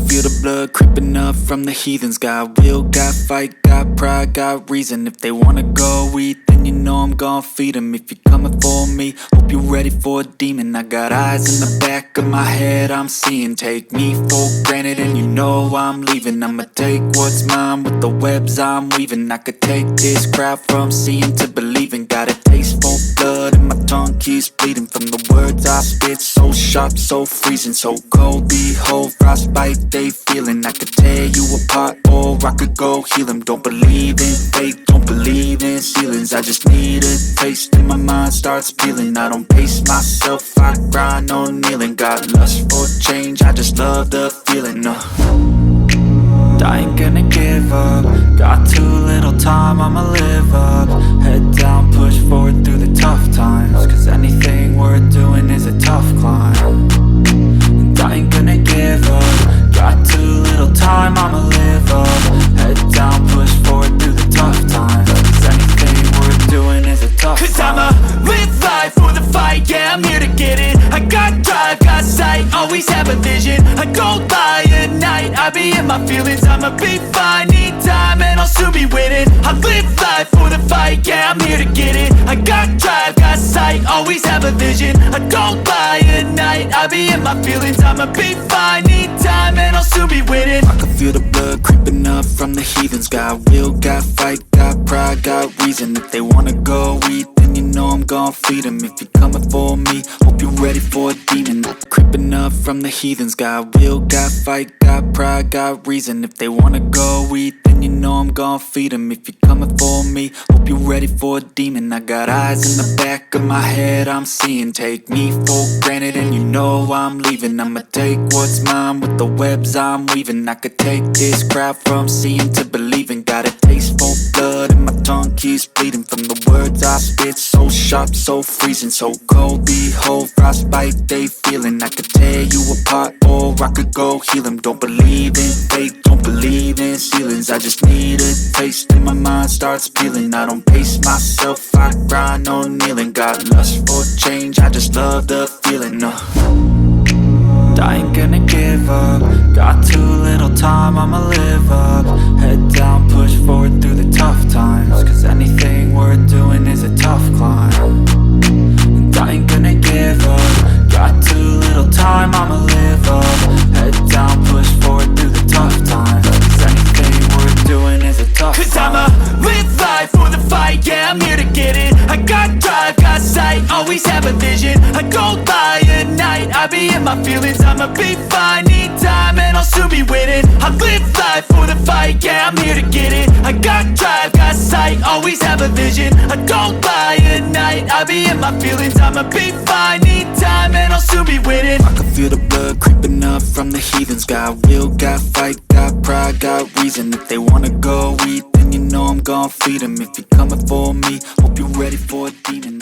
feel the blood creeping up from the heathens. Got will, got fight, got pride, got reason. If they wanna go eat, then you know I'm gon' feed them. If you're coming for me, hope you're ready for a demon. I got eyes in the back of my head, I'm seeing. Take me for granted and you know I'm leaving. I'ma take what's mine with the webs I'm weaving. I could take this crowd from seeing to believing. Got a taste for blood and my tongue keeps bleeding from the words I spit. So sharp, so freezing, so cold. Behold, frostbite they feeling. I could tear you apart or I could go heal them. Don't believe in fate, don't believe in ceilings. I just need a taste and my mind starts peeling. I don't pace myself, I grind on kneeling. Got lust for change, I just love the feeling. I ain't gonna give up. Got too little time, I'ma live up. Head down, push forward through the tough times. Cause anything worth doing is a tough climb. And I ain't gonna give up. Got too little time, I'ma live up. Head down, push forward through the tough times. Cause anything worth doing is a tough climb. Cause I'ma live life for the fight, yeah, I'm here to get it. I got drive, got sight, always have a vision. I don't lie at night, I be in my feelings. I'ma be fine, need time and I'll soon be winning. I live life for the fight, yeah, I'm here to get it. I got drive, got sight, always have a vision. I don't lie at night, I be in my feelings. I'ma be fine, need time and I'll soon be winning. I can feel the blood creeping up from the heathens. Got will, got fight, got pride, got reason. If they wanna go eat, then you know I'm gon' feed them. If you're coming for me, hope you're ready for a demon. Creeping up from the heathens. Got will, got fight, got pride, got reason. If they wanna go eat, then you know I'm gon' feed them. If you're coming for me, hope you're ready for a demon. I got eyes in the back of my head, I'm seeing. Take me for granted and you know I'm leaving. I'ma take what's mine with the webs I'm weaving. I could take this crowd from seeing to believing. Got a taste for blood and my tongue keeps bleeding from the words I spit. So sharp, so freezing, so cold. Behold, frostbite they feeling. I could tear you apart or I could go heal them. Don't believe in fate, don't believe in ceilings. I just need a taste and my mind starts peeling. I don't pace myself, I grind on kneeling. Got lust for change, I just love the feeling. I ain't gonna give up. Got too little time, I'ma live up. Head down, push forward through the tough times. Cause anything worth doing is a tough climb. And I ain't gonna give up. Got too little time, I'ma live up. Head down, push forward through the tough times. Cause anything worth doing is a tough climb. Cause I'ma live life for the fight, yeah, I'm here to get it. I got drive, got sight, always have a vision. I don't lie at night, I be in my feelings. I'ma be fine, need time and I'll soon be winning. I live life for the fight, yeah, I'm here to get it. I got drive, got sight, always have a vision. I don't lie at night, I be in my feelings. I'ma be fine, need time and I'll soon be winning. I can feel the blood creeping up from the heathens. Got will, got fight, got pride, got reason. If they wanna go eat, then you know I'm gon' feed them. If you're coming for me, hope you're ready for a demon.